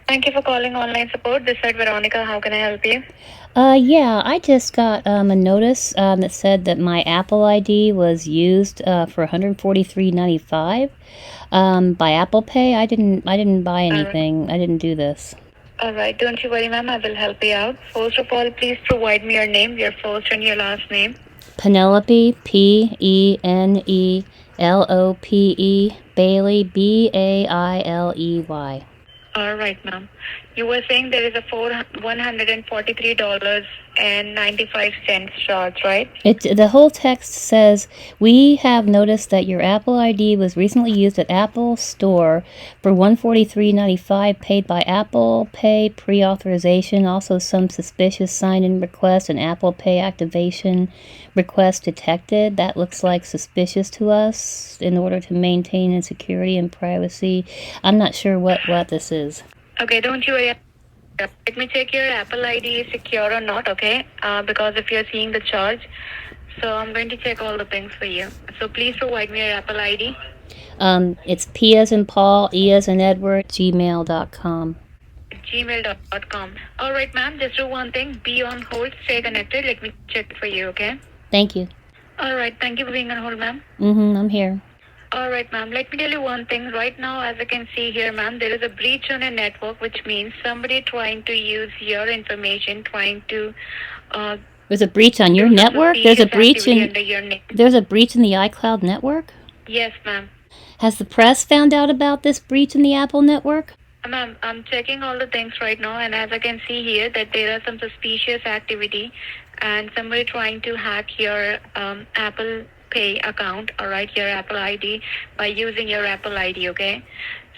Thank you for calling online support. This is Veronica. How can I help you? Yeah, I just got a notice that said that my Apple ID was used for $143.95 by Apple Pay. I didn't buy anything. I didn't do this. All right. Don't you worry, ma'am. I will help you out. First of all, please provide me your name, your first and your last name. Penelope, Penelope, Bailey, Bailey. All right, ma'am. You were saying there is a $143.95 charge, right? The whole text says, "We have noticed that your Apple ID was recently used at Apple Store for $143.95 paid by Apple Pay pre-authorization. Also, some suspicious sign-in request and Apple Pay activation request detected. That looks like suspicious to us in order to maintain security and privacy." I'm not sure what this is. Okay, don't you worry. Let me check your Apple ID is secure or not, okay? Because if you're seeing the charge, so I'm going to check all the things for you. So please provide me your Apple ID. It's P as in Paul, E as in Edward, gmail.com. Gmail.com. All right, ma'am. Just do one thing. Be on hold. Stay connected. Let me check for you, okay? Thank you. All right. Thank you for being on hold, ma'am. I'm here. All right, ma'am. Let me tell you one thing. Right now, as I can see here, ma'am, there is a breach on a network, which means somebody trying to use your information, trying to... There's a breach on your network? There's a breach in the iCloud network? Yes, ma'am. Has the press found out about this breach in the Apple network? Ma'am, I'm checking all the things right now, and as I can see here that there are some suspicious activity and somebody trying to hack your Apple Pay account, all right, your Apple ID by using your Apple ID, okay?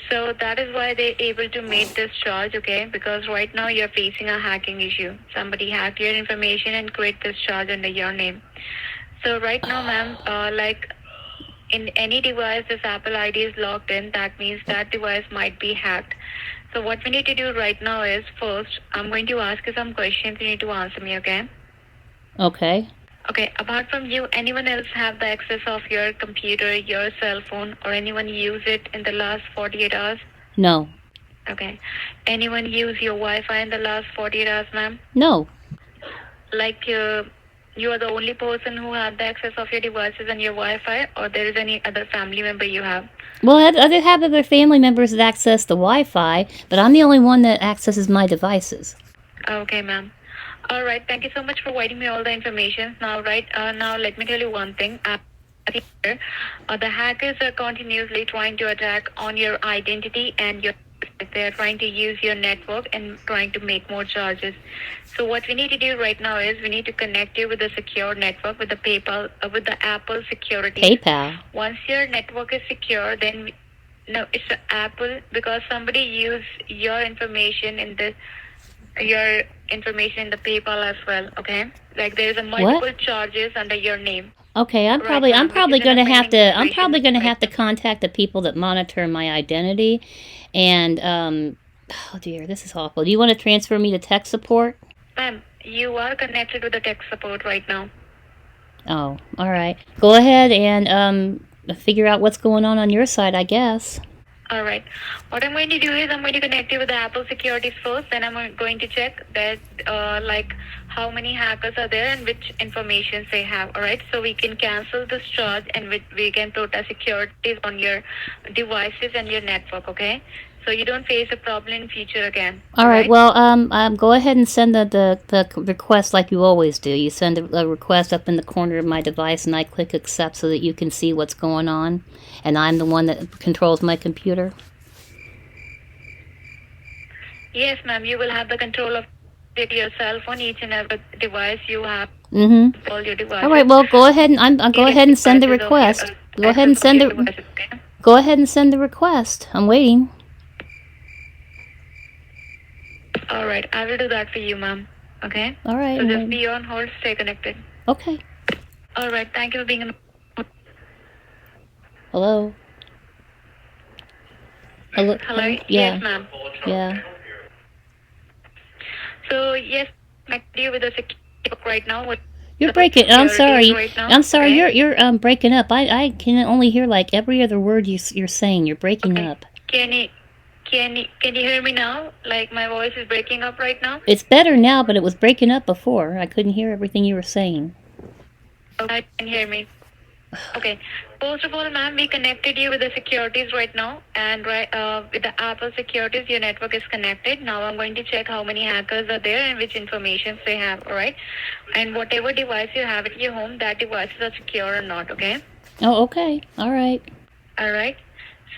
So that is why they're able to make this charge, okay? Because right now you're facing a hacking issue. Somebody hacked your information and create this charge under your name. So right now, ma'am, like in any device this Apple ID is logged in, that means that device might be hacked. So what we need to do right now is, first, I'm going to ask you some questions. You need to answer me, okay? Okay. Okay, apart from you, anyone else have the access of your computer, your cell phone, or anyone use it in the last 48 hours? No. Okay. Anyone use your Wi-Fi in the last 48 hours, ma'am? No. Like you are the only person who had the access of your devices and your Wi-Fi, or there is any other family member you have? Well, I have other family members that access the Wi-Fi, but I'm the only one that accesses my devices. Okay, ma'am. All right. Thank you so much for providing me all the information. Now, now let me tell you one thing. The hackers are continuously trying to attack on your identity and your... They are trying to use your network and trying to make more charges. So what we need to do right now is we need to connect you with a secure network, with the PayPal, with the Apple security. PayPal? Once your network is secure, then... No, it's Apple, because somebody used your information in the PayPal as well, okay? Like there's a multiple charges under your name. Okay, I'm probably going to have to contact the people that monitor my identity, and oh dear, this is awful. Do you want to transfer me to tech support? Ma'am, you are connected with the tech support right now. Oh, all right. Go ahead and figure out what's going on your side, I guess. All right. What I'm going to do is I'm going to connect you with the Apple securities first. Then I'm going to check that like how many hackers are there and which information they have. All right. So we can cancel this charge and we can protect securities on your devices and your network. Okay. So you don't face a problem in future again. All right. Well, go ahead and send the request like you always do. You send a request up in the corner of my device, and I click accept so that you can see what's going on, and I'm the one that controls my computer. Yes, ma'am. You will have the control of your cell phone, each and every device you have. All your devices. All right. Well, go ahead and go ahead and send the request. Go ahead and send the request. I'm waiting. All right, I will do that for you, ma'am. Okay? All right. So just be on hold, stay connected. Okay. All right, thank you for being on. Hello? Hello? Yeah. Yes, ma'am. Yeah. So, yes, I deal with the security right now. You're breaking. I'm sorry. Right now, I'm sorry. Okay? You're breaking up. I can only hear like every other word you're saying. You're breaking up. Can Can you hear me now? Like my voice is breaking up right now. It's better now, but it was breaking up before. I couldn't hear everything you were saying. Okay, can you hear me? Okay. First of all, ma'am, we connected you with the securities right now, and with the Apple securities, your network is connected. Now I'm going to check how many hackers are there and which information they have. All right, and whatever device you have at your home, that devices are secure or not. Okay. Oh, okay. All right. All right.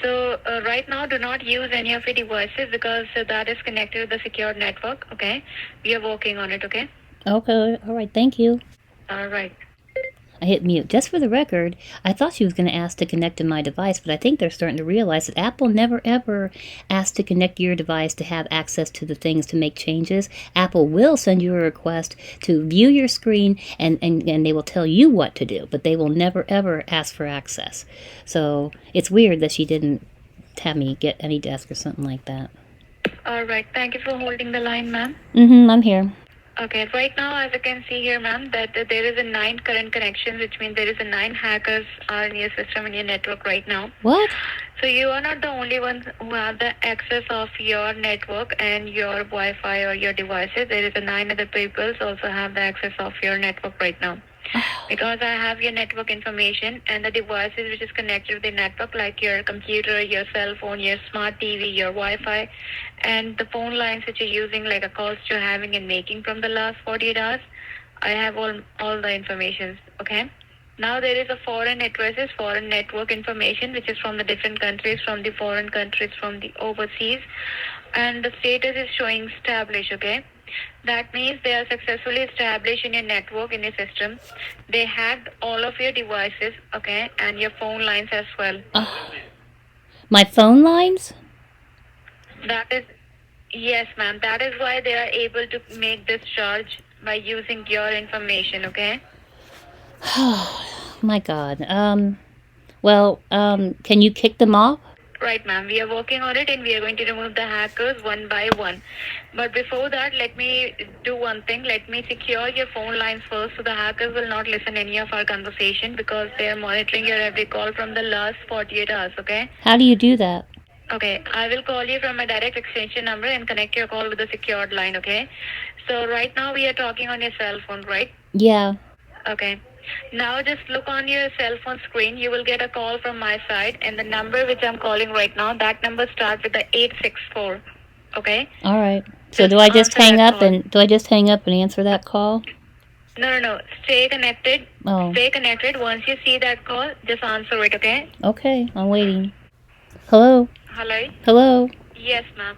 So right now, do not use any of your devices because that is connected to the secure network. Okay. We are working on it. Okay. Okay. All right. Thank you. All right. I hit mute. Just for the record, I thought she was going to ask to connect to my device, but I think they're starting to realize that Apple never ever asks to connect your device to have access to the things to make changes. Apple will send you a request to view your screen and they will tell you what to do, but they will never ever ask for access. So it's weird that she didn't have me get any desk or something like that. All right. Thank you for holding the line, ma'am. I'm here. Okay, right now, as you can see here, ma'am, that there is a 9 current connections, which means there is a 9 hackers are in your system and your network right now. What? So you are not the only ones who have the access of your network and your Wi-Fi or your devices. There is a 9 other people also have the access of your network right now. Because I have your network information and the devices which is connected with the network, like your computer, your cell phone, your smart TV, your Wi-Fi, and the phone lines that you're using, like a calls you're having and making from the last 48 hours. I have all the information. Okay. Now there is a foreign addresses, foreign network information, which is from the different countries, from the foreign countries, from the overseas, and the status is showing established. Okay. That means they are successfully established in your network, in your system. They hacked all of your devices, okay, and your phone lines as well. My phone lines? That is, yes, ma'am. That is why they are able to make this charge by using your information, okay? My God. Can you kick them off? Right, ma'am. We are working on it and we are going to remove the hackers one by one. But before that, let me do one thing. Let me secure your phone lines first so the hackers will not listen any of our conversation because they are monitoring your every call from the last 48 hours, okay? How do you do that? Okay, I will call you from a direct extension number and connect your call with a secured line, okay? So right now we are talking on your cell phone, right? Yeah. Okay. Now just look on your cell phone screen. You will get a call from my side, and the number which I'm calling right now, that number starts with the 864. Okay? All right. So do I just hang up and answer that call? No. Stay connected. Oh. Stay connected. Once you see that call, just answer it, okay? Okay, I'm waiting. Hello? Hello? Hello? Yes, ma'am.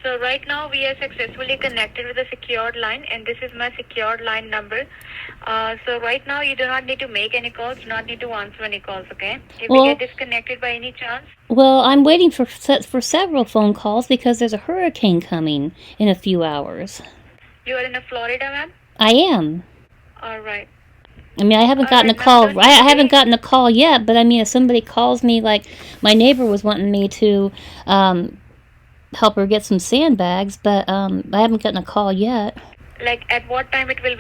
So right now we are successfully connected with a secured line, and this is my secured line number. So right now you do not need to make any calls, do not need to answer any calls, okay? If we get disconnected by any chance. Well, I'm waiting for several phone calls because there's a hurricane coming in a few hours. You are in Florida, ma'am? I am. All right. I mean, I haven't gotten a call. I haven't gotten a call yet, but I mean, if somebody calls me, like my neighbor was wanting me to help her get some sandbags, but I haven't gotten a call yet. Like at what time it will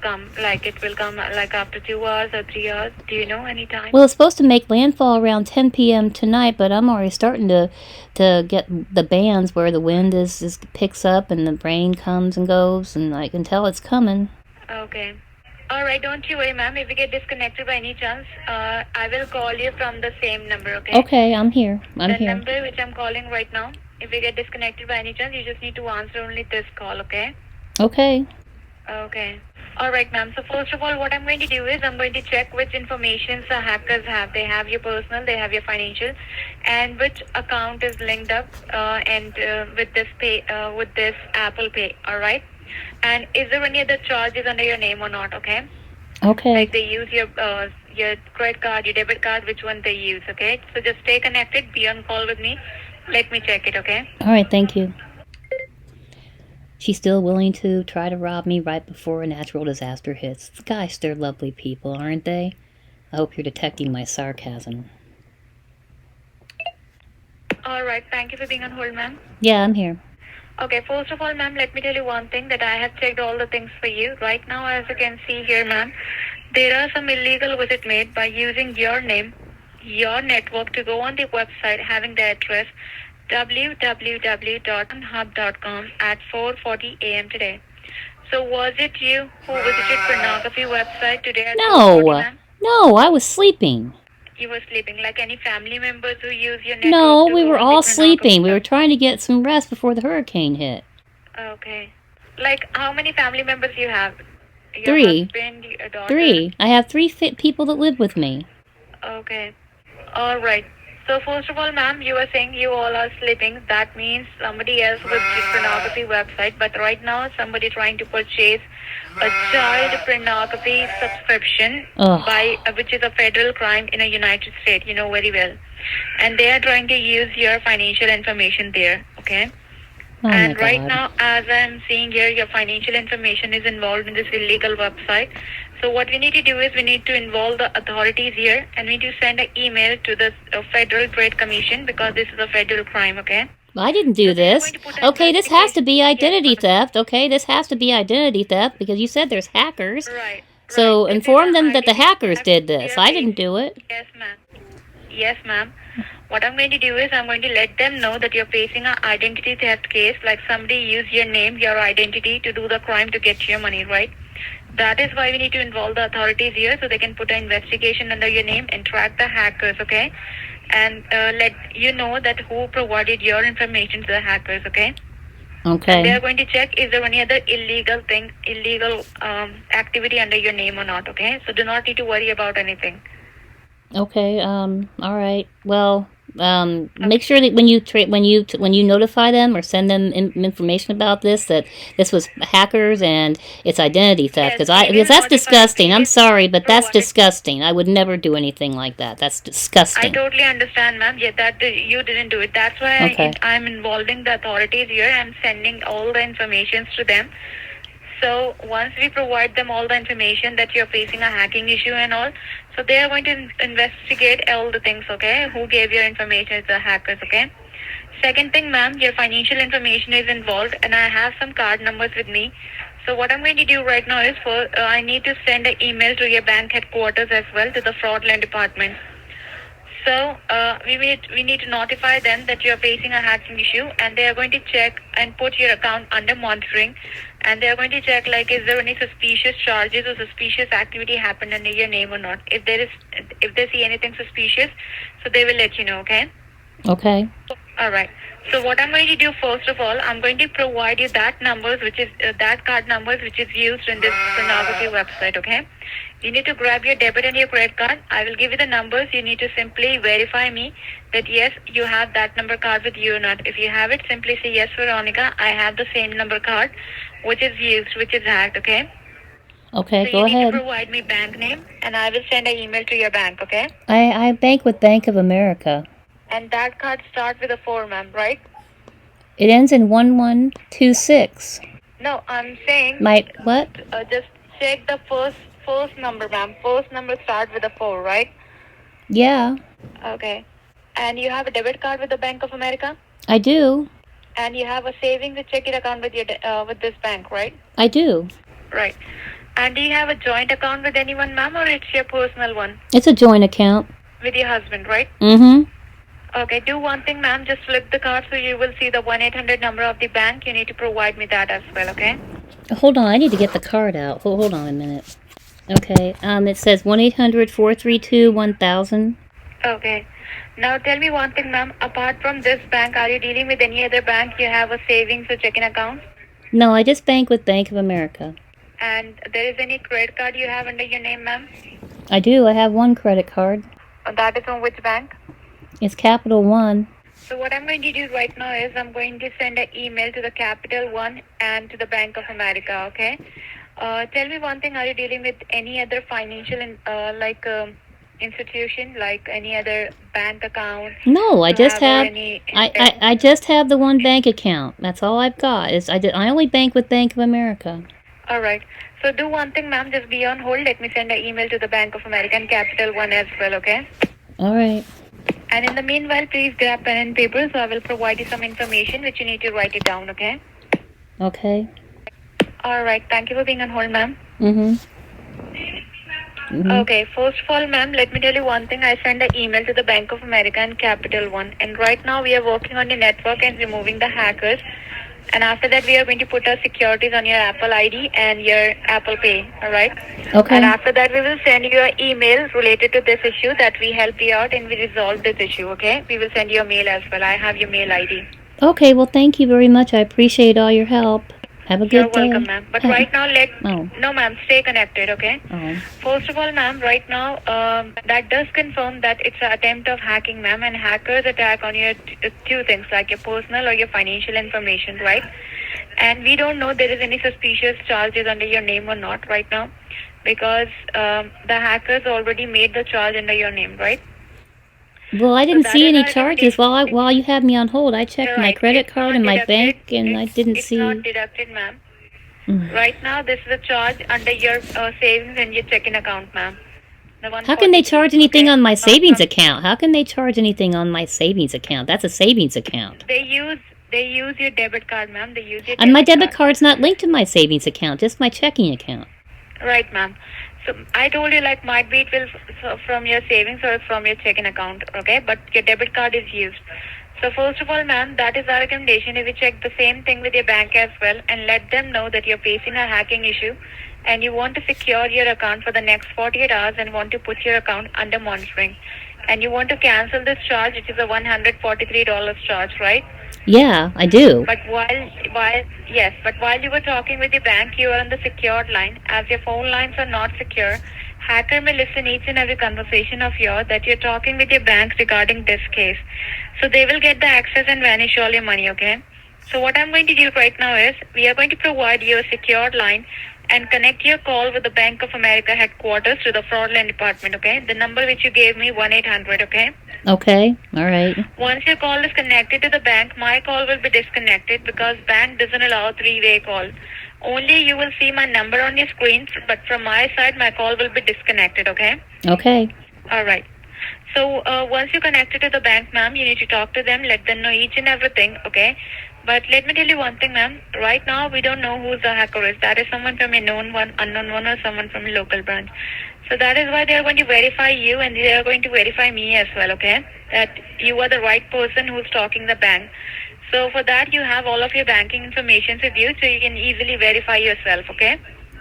come? Like it will come like after 2 hours or 3 hours? Do you know any time? Well, it's supposed to make landfall around 10 p.m. tonight, but I'm already starting to get the bands where the wind is picks up and the rain comes and goes, and I can tell it's coming. Okay. All right, don't you worry, ma'am. If we get disconnected by any chance, I will call you from the same number, okay? Okay, I'm here. The number which I'm calling right now, if we get disconnected by any chance, you just need to answer only this call, okay? Okay. Okay. All right, ma'am. So first of all, what I'm going to do is I'm going to check which information the hackers have. They have your personal, they have your financial, and which account is linked up with this Apple Pay. All right. And is there any other charges under your name or not? Okay. Okay. Like they use your credit card, your debit card, which one they use? Okay. So just stay connected. Be on call with me. Let me check it. Okay. All right. Thank you. She's still willing to try to rob me right before a natural disaster hits. Gosh, they're lovely people, aren't they? I hope you're detecting my sarcasm. All right. Thank you for being on hold, ma'am. Yeah, I'm here. Okay, first of all, ma'am, let me tell you one thing that I have checked all the things for you. Right now, as you can see here, ma'am, there are some illegal visit made by using your name, your network to go on the website, having the address www.hub.com at 4:40 a.m. today. So was it you who visited pornography website today at 4:40, No, ma'am? no, I was sleeping. You were sleeping. Like any family members who use your network No, to we go were on the all pornography sleeping. We were website? trying to get some rest before the hurricane hit. Okay. Like how many family members you have? Your Three. husband, your daughter? Three. I have three people that live with me. Okay. All right. So first of all, ma'am, you were saying you all are sleeping. That means somebody else with the pornography website. But right now, somebody trying to purchase a child pornography subscription Ugh. which is a federal crime in a United States. You know very well, and they are trying to use your financial information there. Okay. Oh And my right God. now, as I'm seeing here, your financial information is involved in this illegal website. So what we need to do is we need to involve the authorities here, and we need to send an email to the Federal Trade Commission because this is a federal crime, okay? I didn't do So they are this. going to put an Okay, this has to be investigation. identity Yes, theft. Okay, this has to be identity theft because you said there's hackers. right. So Right. It is inform an them that the identity hackers theft. did We this. are I based- didn't do it. Yes, ma'am. Yes, ma'am. What I'm going to do is I'm going to let them know that you're facing an identity theft case, like somebody used your name, your identity to do the crime to get your money, right? That is why we need to involve the authorities here so they can put an investigation under your name and track the hackers, okay? And let you know that who provided your information to the hackers, okay? And they Okay. are going to check is there any other illegal activity under your name or not, okay? So do not need to worry about anything. Okay. All right. Well, make sure that when you notify them or send them information about this, that this was hackers and it's identity theft. Yes, Because we will that's notify. disgusting. I'm sorry, but that's Provide. disgusting. I would never do anything like that. That's I disgusting. totally understand, ma'am. Yeah, that you didn't do it. That's why Okay. I'm involving the authorities here. I'm sending all the information to them. So once we provide them all the information that you're facing a hacking issue and all, so they are going to investigate all the things, okay? Who gave your information to the hackers, okay? Second thing, ma'am, your financial information is involved, and I have some card numbers with me. So what I'm going to do right now is I need to send an email to your bank headquarters as well, to the fraudulent department. So we need to notify them that you are facing a hacking issue, and they are going to check and put your account under monitoring, and they are going to check like is there any suspicious charges or suspicious activity happened under your name or not. If they see anything suspicious, so they will let you know. Okay. Okay. All right. So what I'm going to do first of all, I'm going to provide you that numbers, which is that card numbers, which is used in this pornography website. Okay. You need to grab your debit and your credit card. I will give you the numbers. You need to simply verify me that yes, you have that number card with you or not. If you have it, simply say yes, Veronica. I have the same number card, which is used, which is hacked. Okay. Okay. So Go you need ahead. to provide me bank name, and I will send an email to your bank. Okay. I bank with Bank of America. And that card starts with a 4, ma'am, right? It ends in 1126. No, I'm saying. My what? Just check the first number, ma'am. First number starts with a 4, right? Yeah, Okay. And you have a debit card with the Bank of America, I do. and you have a savings checking account with your with this bank, right? I do. Right. And do you have a joint account with anyone, ma'am, or it's your personal one It's a joint account. with your husband, right? Mm-hmm. Okay. Do one thing, ma'am. Just flip the card so you will see the 1-800 number of the bank. You need to provide me that as well, okay? Hold on, I need to get the card out. Hold on a minute. Okay. It says 1-800-432-1000. Okay. Now tell me one thing, ma'am. Apart from this bank, are you dealing with any other bank? You have a savings or checking account? No, I just bank with Bank of America. And there is any credit card you have under your name, ma'am? I do. I have one credit card. That is on which bank? It's Capital One. So what I'm going to do right now is I'm going to send an email to the Capital One and to the Bank of America, okay? Tell me one thing, are you dealing with any other financial institution, like any other bank account? No, I just have. Any, I just have the one bank account. That's all I've got. I only bank with Bank of America. All right. So do one thing, ma'am. Just be on hold. Let me send an email to the Bank of America and Capital One as well, okay? All right. And in the meanwhile, please grab pen and paper, so I will provide you some information which you need to write it down, okay? Okay. All right. Thank you for being on hold, ma'am. Mm-hmm. Okay, first of all, ma'am, let me tell you one thing. I sent an email to the Bank of America and Capital One, and right now we are working on the network and removing the hackers. And after that, we are going to put our securities on your Apple ID and your Apple Pay. All right. Okay. And after that, we will send you an email related to this issue that we helped you out and we resolved this issue. Okay. We will send you a mail as well. I have your mail ID. Okay, well, thank you very much. I appreciate all your help. Have a You're good day. welcome, ma'am. But right now, Oh. no, ma'am, stay connected, okay? Oh. First of all, ma'am, right now, that does confirm that it's an attempt of hacking, ma'am, and hackers attack on your two things, like your personal or your financial information, right? And we don't know there is any suspicious charges under your name or not right now, because the hackers already made the charge under your name, right? Well, I didn't that see is any our charges while you had me on hold. I checked my Right. credit It's card not and my deducted. bank, and I didn't It's see. not deducted, ma'am. Right now, this is a charge under your savings and your checking account, ma'am. How can they charge anything on my Not savings from- account? How can they charge anything on my savings account? That's a savings account. They use your debit card, ma'am. They use your And my debit card's not linked to my savings account, just my checking account. Right, ma'am. So I told you, like, might be it will from your savings or from your checking account, okay? But your debit card is used. So first of all, ma'am, that is our recommendation. If you check the same thing with your bank as well and let them know that you're facing a hacking issue and you want to secure your account for the next 48 hours and want to put your account under monitoring. And you want to cancel this charge, which is a $143 charge, right? Yeah, I do. But while you were talking with the bank, you are on the secured line. As your phone lines are not secure, hacker may listen each and every conversation of yours that you're talking with your bank regarding this case. So they will get the access and vanish all your money, okay? So what I'm going to do right now is, we are going to provide you a secured line and connect your call with the Bank of America headquarters to the fraudulent department, okay? The number which you gave me, 1-800, okay? Okay, all right. Once your call is connected to the bank, my call will be disconnected because bank doesn't allow three-way call. Only you will see my number on your screen, but from my side, my call will be disconnected, okay? Okay. All right. So once you connected to the bank, ma'am, you need to talk to them, let them know each and everything, okay? But let me tell you one thing, ma'am. Right now, we don't know who the hacker is. That is someone from a known one, unknown one, or someone from a local branch. So that is why they are going to verify you and they are going to verify me as well, okay? That you are the right person who's talking the bank. So for that, you have all of your banking information with you, so you can easily verify yourself, okay?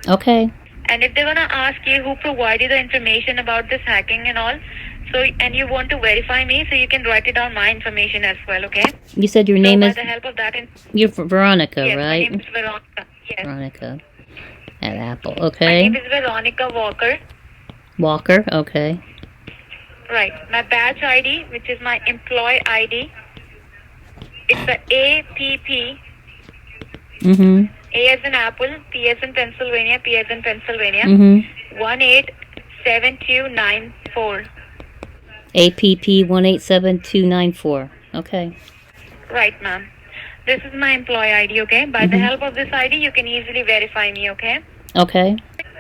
Okay. And if they're going to ask you who provided the information about this hacking and all, so, and you want to verify me, so you can write it down my information as well, okay? You said your name by is... the help of that... You're Veronica, yes, right? my name is Veronica. Yes. Veronica. At Apple, My okay. name is Veronica Walker. Walker, okay. Right. My badge ID, which is my employee ID, it's the APP. Mm-hmm. A as in Apple, P as in Pennsylvania, P as in Pennsylvania. Mm-hmm. 187294. APP 187294. Okay. Right, ma'am. This is my employee ID, okay? By the help of this ID, you can easily verify me, okay? Okay.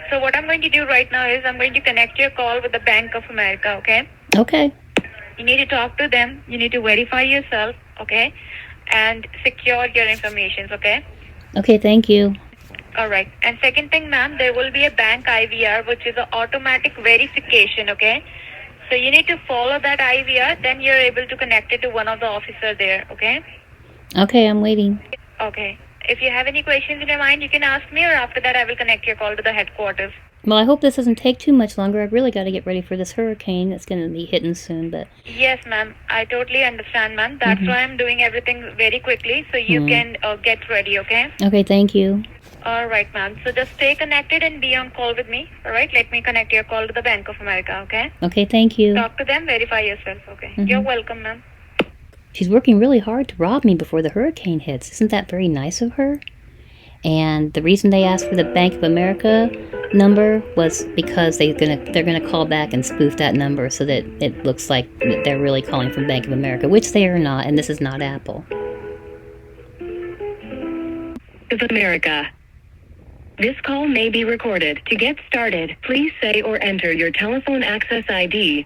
So what I'm going to do right now is I'm going to connect your call with the Bank of America, okay? Okay. You need to talk to them. You need to verify yourself, okay? And secure your information, okay? Okay, thank you. All right. And second thing, ma'am, there will be a bank IVR, which is an automatic verification, okay? So you need to follow that IVR, then you're able to connect it to one of the officers there, okay? Okay, I'm waiting. Okay. If you have any questions in your mind, you can ask me, or after that I will connect your call to the headquarters. Well, I hope this doesn't take too much longer. I've really got to get ready for this hurricane that's going to be hitting soon, but... Yes, ma'am. I totally understand, ma'am. That's why I'm doing everything very quickly, so you can get ready, okay? Okay, thank you. All right, ma'am. So just stay connected and be on call with me, all right? Let me connect your call to the Bank of America, okay? Okay, thank you. Talk to them, verify yourself, okay? You're welcome, ma'am. She's working really hard to rob me before the hurricane hits. Isn't that very nice of her? And the reason they asked for the Bank of America number was because they're gonna call back and spoof that number so that it looks like that they're really calling from Bank of America, which they are not, and this is not Apple. Of America. This call may be recorded. To get started, please say or enter your telephone access ID,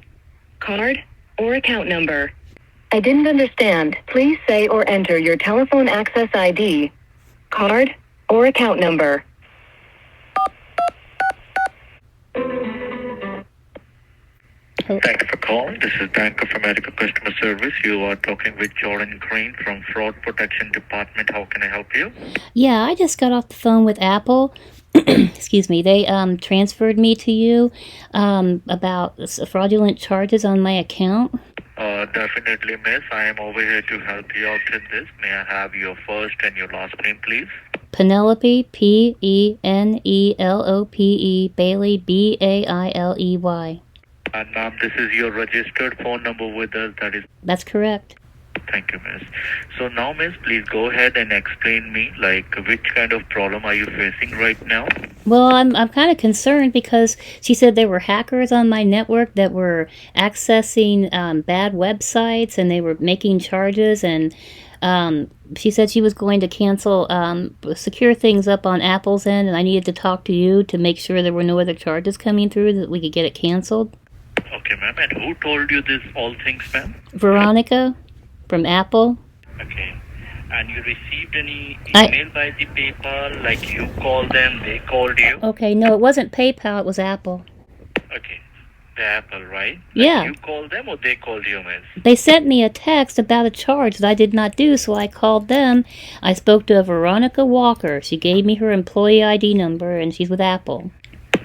card, or account number. I didn't understand. Please say or enter your telephone access ID, card, or account number. Thank you for calling. This is Bank of America Customer Service. You are talking with Jordan Green from Fraud Protection Department. How can I help you? Yeah, I just got off the phone with Apple. Excuse me. They transferred me to you about fraudulent charges on my account. Definitely, miss. I am over here to help you out in this. May I have your first and your last name, please? Penelope, Penelope, Bailey, Bailey. And ma'am, this is your registered phone number with us. That's correct. Thank you, miss. So now, miss, please go ahead and explain me, like, which kind of problem are you facing right now? Well, I'm kind of concerned because she said there were hackers on my network that were accessing bad websites and they were making charges, and she said she was going to cancel, secure things up on Apple's end, and I needed to talk to you to make sure there were no other charges coming through that we could get it canceled. Okay, ma'am. And who told you this all things, ma'am? Veronica from Apple. Okay. And you received any email by the PayPal, like you called them, they called you? Okay, no, it wasn't PayPal, it was Apple. Okay. The Apple, right? Yeah. You called them or they called you, miss? They sent me a text about a charge that I did not do, so I called them. I spoke to Veronica Walker. She gave me her employee ID number, and she's with Apple.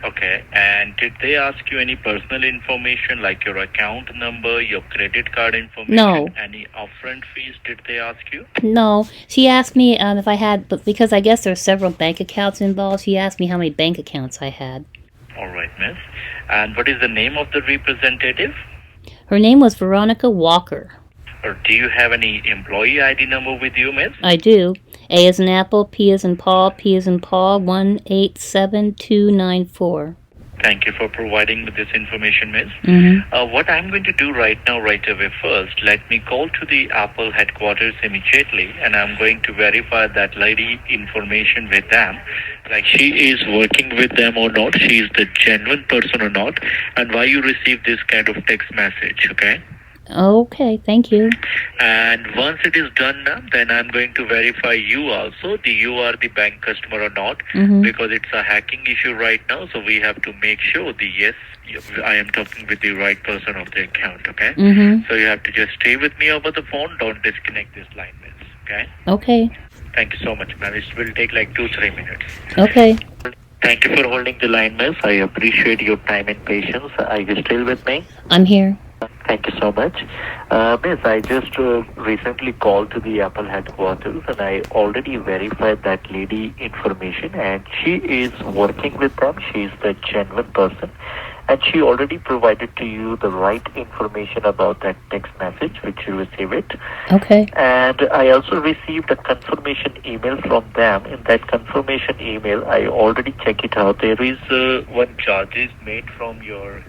Okay. And did they ask you any personal information, like your account number, your credit card information? No. Any upfront fees did they ask you? No. She asked me if I had, but because I guess there's several bank accounts involved, she asked me how many bank accounts I had. All right, miss. And what is the name of the representative? Her name was Veronica Walker. Or do you have any employee ID number with you, miss? I do. A as in Apple, P as in Paul, 187294. Thank you for providing me this information, miss. Mm-hmm. What I'm going to do right now, right away first, let me call to the Apple headquarters immediately, and I'm going to verify that lady information with them, like she is working with them or not, she is the genuine person or not, and why you receive this kind of text message, okay? Okay, thank you. And once it is done now, then I'm going to verify you also, you are the bank customer or not, because it's a hacking issue right now, so we have to make sure yes, I am talking with the right person of the account, okay? So you have to just stay with me over the phone, don't disconnect this line, miss, okay? Okay. Thank you so much, ma'am. It will take like 2-3 minutes. Okay. Thank you for holding the line, miss. I appreciate your time and patience. Are you still with me? I'm here. Thank you so much. Miss, I just recently called to the Apple headquarters and I already verified that lady information and she is working with them. She is the genuine person and she already provided to you the right information about that text message which you receive it. Okay. And I also received a confirmation email from them. In that confirmation email, I already checked it out. There is one charges made from your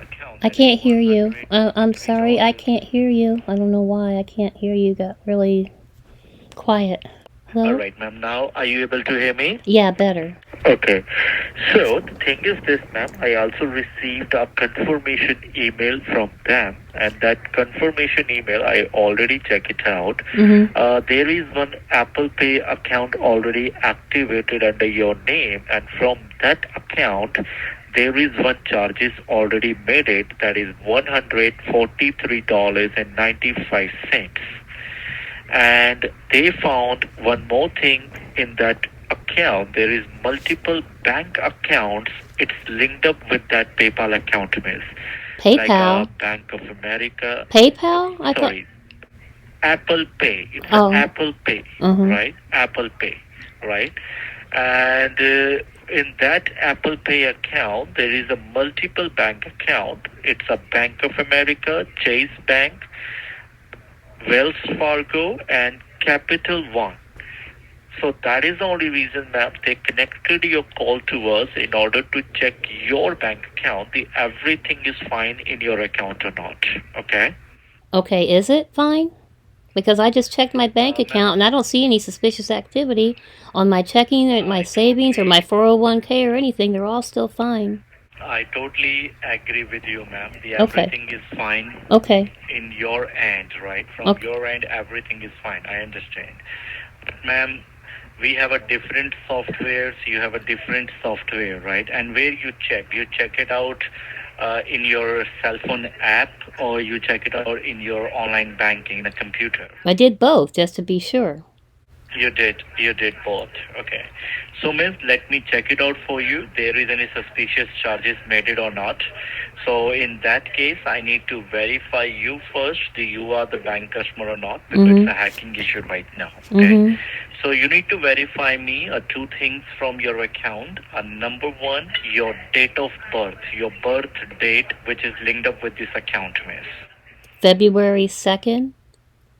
account. I can't hear you. I'm sorry, I can't hear you. I don't know why I can't hear you. Got really quiet. Hello? All right, ma'am. Now, are you able to hear me? Yeah, better. Okay. So, the thing is this, ma'am. I also received a confirmation email from them. And that confirmation email, I already checked it out. There is one Apple Pay account already activated under your name. And from that account, there is one charges already made it. That is $143.95. And they found one more thing in that account. There is multiple bank accounts. It's linked up with that PayPal account, miss. PayPal? Like Bank of America. PayPal? Sorry. Apple Pay. It's Apple Pay, right? Apple Pay, right? And in that Apple Pay account, there is a multiple bank account. It's a Bank of America, Chase Bank, Wells Fargo, and Capital One. So that is the only reason, ma'am, they connected your call to us in order to check your bank account. Everything is fine in your account or not, okay? Okay, is it fine? Because I just checked my bank account and I don't see any suspicious activity on my checking or my savings or my 401k or anything. They're all still fine. I totally agree with you, ma'am. Everything is fine in your end, right? From your end, everything is fine. I understand. But, ma'am, we have a different software, so you have a different software, right? And where you check it out in your cell phone app, or you check it out in your online banking in a computer? I did both, just to be sure. You did both. Okay. So, miss, let me check it out for you. There is any suspicious charges made it or not. So, in that case, I need to verify you first, that you are the bank customer or not, because it's a hacking issue right now. Okay. So, you need to verify me two things from your account. Number one, your date of birth, your birth date, which is linked up with this account, miss. February 2nd,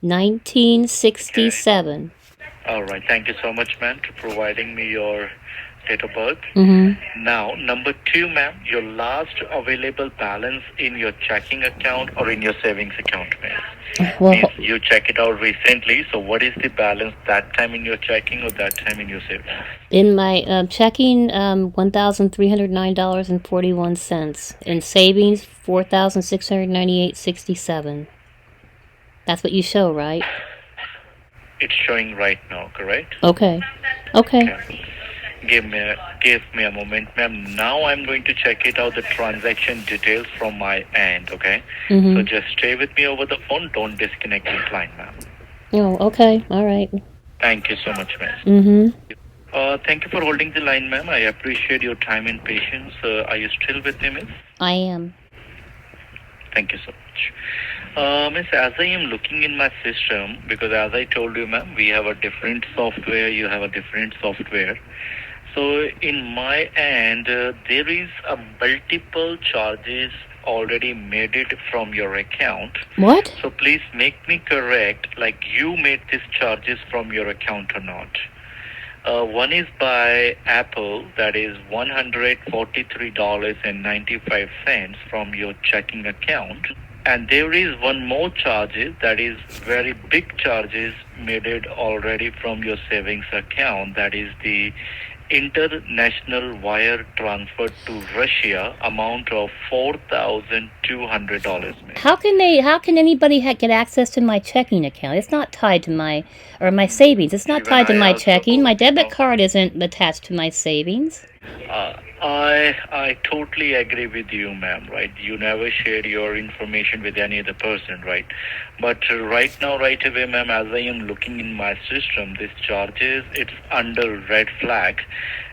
1967. Okay. All right. Thank you so much, ma'am, for providing me your date of birth. Now, number two, ma'am, your last available balance in your checking account or in your savings account, ma'am. Well, You check it out recently. So, what is the balance that time in your checking or that time in your savings? in my checking, $1,309.41. In savings, $4,698.67. That's what you show, right? It's showing right now, correct? Okay. Give me a moment, ma'am. Now I'm going to check it out, the transaction details from my end, okay? So just stay with me over the phone. Don't disconnect this line, ma'am. Oh, okay. All right. Thank you so much, ma'am. Thank you for holding the line, ma'am. I appreciate your time and patience. Are you still with me, miss? I am. Thank you so much. Miss, as I am looking in my system, because as I told you, ma'am, we have a different software, you have a different software. So in my end, there is a multiple charges already made it from your account. What? So please make me correct, like you made these charges from your account or not. One is by Apple, that is $143.95 from your checking account. And there is one more charges, that is very big charges made it already from your savings account. That is the international wire transfer to Russia amount of $4,200. How can anybody get access to my checking account? It's not tied to my savings. It's not tied to my checking. My debit card isn't attached to my savings. I totally agree with you, ma'am, right? You never share your information with any other person, right? But right now, right away, ma'am, as I am looking in my system, this charges, it's under red flag.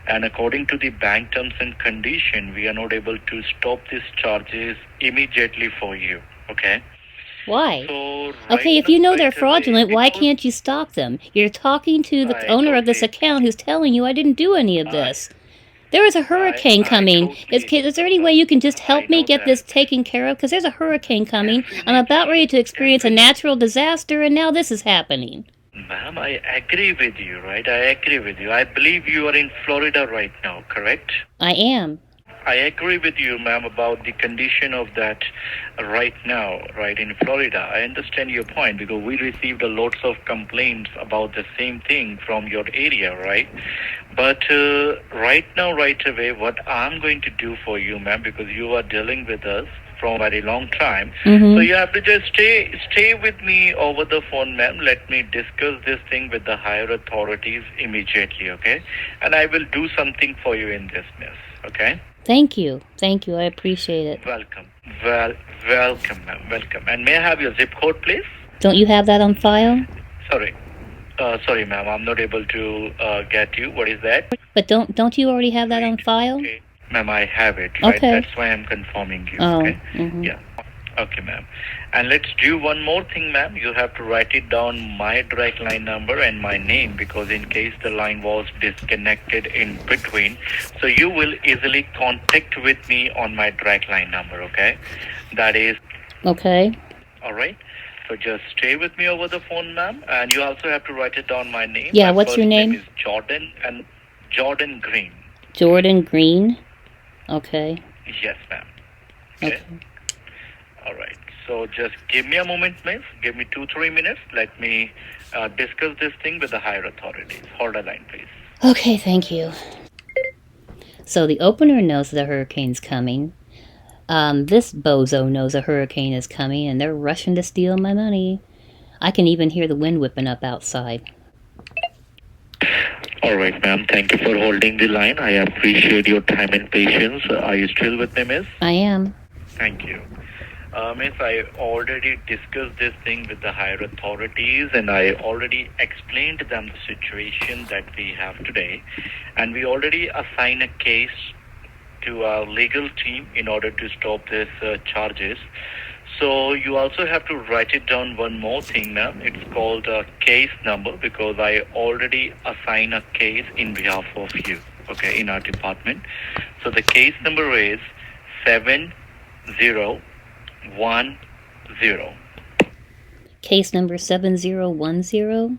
And according to the bank terms and condition, we are not able to stop these charges immediately for you, okay? Why? So, okay, if you know they're fraudulent, why can't you stop them? You're talking to the owner of this account who's telling you I didn't do any of this. There is a hurricane coming. Is there any way you can just help me get this taken care of? Because there's a hurricane coming. I'm about ready to experience a natural disaster, and now this is happening. Ma'am, I agree with you, right? I agree with you. I believe you are in Florida right now, correct? I am. I agree with you, ma'am, about the condition of that right now, right, in Florida. I understand your point because we received a lots of complaints about the same thing from your area, right? But right now, right away, what I'm going to do for you, ma'am, because you are dealing with us from a very long time, so you have to just stay with me over the phone, ma'am. Let me discuss this thing with the higher authorities immediately, okay? And I will do something for you in this, miss, okay? Thank you. I appreciate it. Welcome. Welcome, ma'am. Welcome. And may I have your zip code, please? Don't you have that on file? Sorry, ma'am. I'm not able to get you. What is that? But don't you already have that on file? Okay. Ma'am, I have it. Right? Okay. That's why I'm confirming you. Oh. Okay. Yeah. Okay, ma'am. And let's do one more thing, ma'am. You have to write it down, my direct line number and my name, because in case the line was disconnected in between, so you will easily contact with me on my direct line number, okay? That is... Okay. All right. So just stay with me over the phone, ma'am. And you also have to write it down, my name. Yeah, my what's your name? Is Jordan Green. Jordan Green? Okay. Yes, ma'am. Okay. All right. So just give me a moment, miss. Give me 2-3 minutes. Let me discuss this thing with the higher authorities. Hold the line, please. Okay, thank you. So the opener knows the hurricane's coming. This bozo knows a hurricane is coming, and they're rushing to steal my money. I can even hear the wind whipping up outside. All right, ma'am. Thank you for holding the line. I appreciate your time and patience. Are you still with me, miss? I am. Thank you. Miss, I already discussed this thing with the higher authorities and I already explained to them the situation that we have today. And we already assigned a case to our legal team in order to stop these charges. So you also have to write it down one more thing, ma'am. It's called a case number because I already assigned a case in behalf of you, okay, in our department. So the case number is 7010. Case number 7010?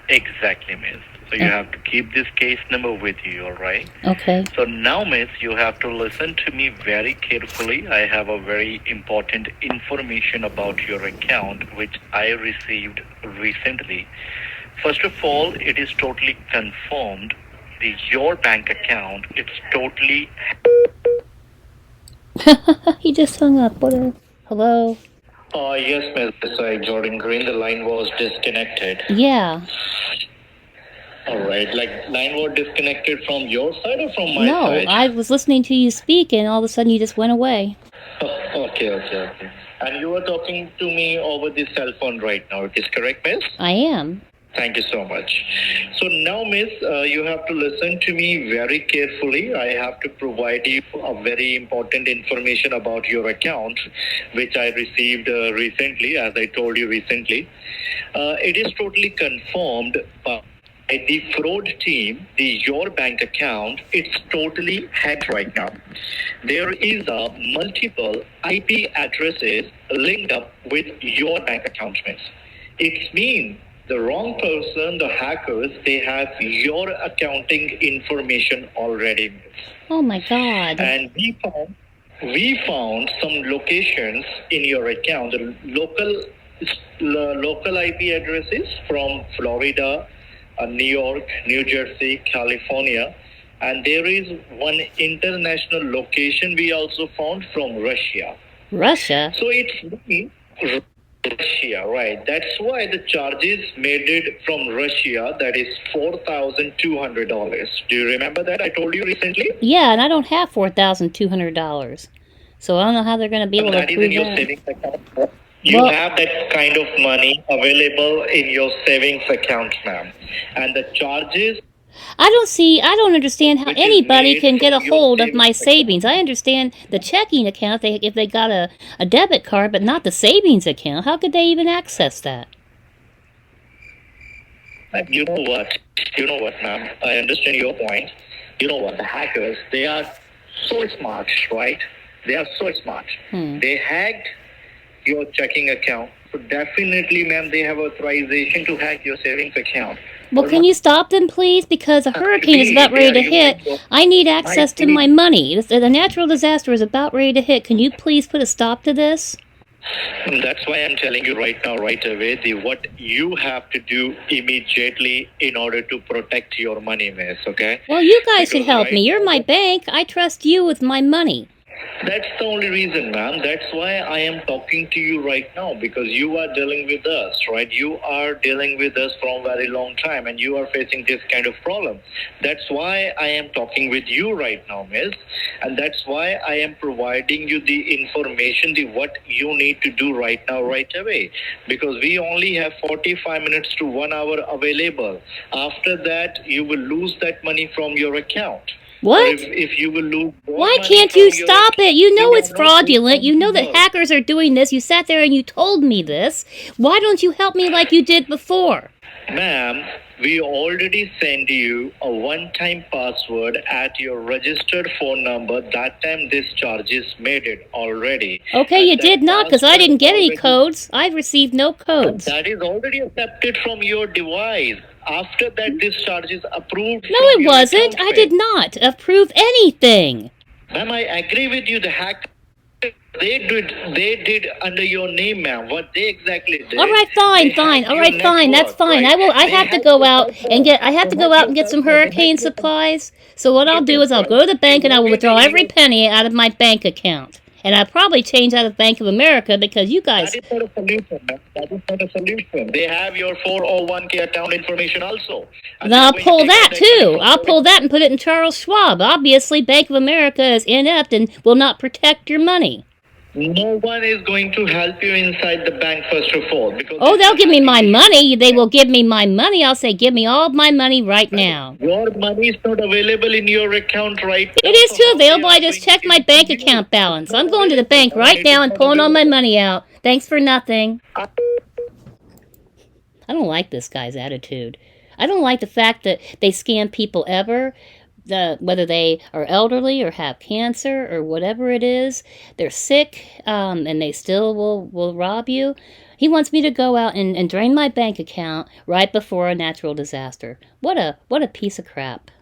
Exactly, miss. So you have to keep this case number with you, all right? Okay. So now, miss, you have to listen to me very carefully. I have a very important information about your account, which I received recently. First of all, it is totally confirmed. Your bank account, it's totally... He just hung up. Hello? Yes, miss. Jordan Green, the line was disconnected. Yeah. All right, like line was disconnected from your side or from my No, side? I was listening to you speak and all of a sudden you just went away. Okay. And you are talking to me over the cell phone right now. It is correct, miss? I am. Thank you so much. So now, miss, you have to listen to me very carefully. I have to provide you a very important information about your account, which I received recently, as I told you recently. It is totally confirmed by the fraud team, your bank account, it's totally hacked right now. There is a multiple IP addresses linked up with your bank account, miss. It means the wrong person, the hackers, they have your accounting information already, miss. Oh my God. And we found some locations in your account, the local IP addresses from Florida, New York, New Jersey, California, and there is one international location we also found from Russia. Russia? So it's Russia, right? That's why the charges made it from Russia, that is $4,200. Do you remember that I told you recently? Yeah, and I don't have $4,200. So I don't know how they're going to be able to prove in your that. savings account. You have that kind of money available in your savings account, ma'am. And the charges... I don't understand how anybody can get a hold of my savings. I understand the checking account if they got a debit card, but not the savings account. How could they even access that? You know what, ma'am? I understand your point. You know what? The hackers, they are so smart, right? They are so smart. They hacked your checking account. So definitely, ma'am, they have authorization to hack your savings account. Well, can you stop them, please? Because a hurricane is about ready to hit. I need access to my money. The natural disaster is about ready to hit. Can you please put a stop to this? That's why I'm telling you right now, right away, what you have to do immediately in order to protect your money, miss, okay? Well, you guys should help me. You're my bank. I trust you with my money. That's the only reason, ma'am. That's why I am talking to you right now, because you are dealing with us, right? You are dealing with us for a very long time and you are facing this kind of problem. That's why I am talking with you right now, miss. And that's why I am providing you the information, what you need to do right now, right away. Because we only have 45 minutes to 1 hour available. After that, you will lose that money from your account. What? If you will lose... Why can't you stop it? You know it's fraudulent. You know that hackers are doing this. You sat there and you told me this. Why don't you help me like you did before? Ma'am, we already sent you a one-time password at your registered phone number. That time this charges made it already. Okay, you did not, because I didn't get any codes. I've received no codes. That is already accepted from your device. After that, this charge is approved. No, it wasn't. I did not approve anything. Ma'am, I agree with you. The hack they did under your name, ma'am. What they exactly did. All right, fine. All right, fine. That's fine. Right? I have to go out and get some hurricane supplies. So what I'll do is I'll go to the bank and I will withdraw every penny out of my bank account. And I'll probably change out of Bank of America because you guys... That is not a solution, man. That is not a solution. They have your 401k account information also. Then I'll pull that too. I'll pull that and put it in Charles Schwab. Obviously, Bank of America is inept and will not protect your money. No one is going to help you inside the bank, first of all. Because they'll give me my money. They will give me my money. I'll say, give me all my money right now. Your money is not available in your account right now. It is too available. I just checked my bank account balance. I'm going to the bank right now and pulling all my money out. Thanks for nothing. I don't like this guy's attitude. I don't like the fact that they scam people ever. Whether they are elderly or have cancer or whatever it is, they're sick, and they still will rob you. He wants me to go out and drain my bank account right before a natural disaster. What a piece of crap.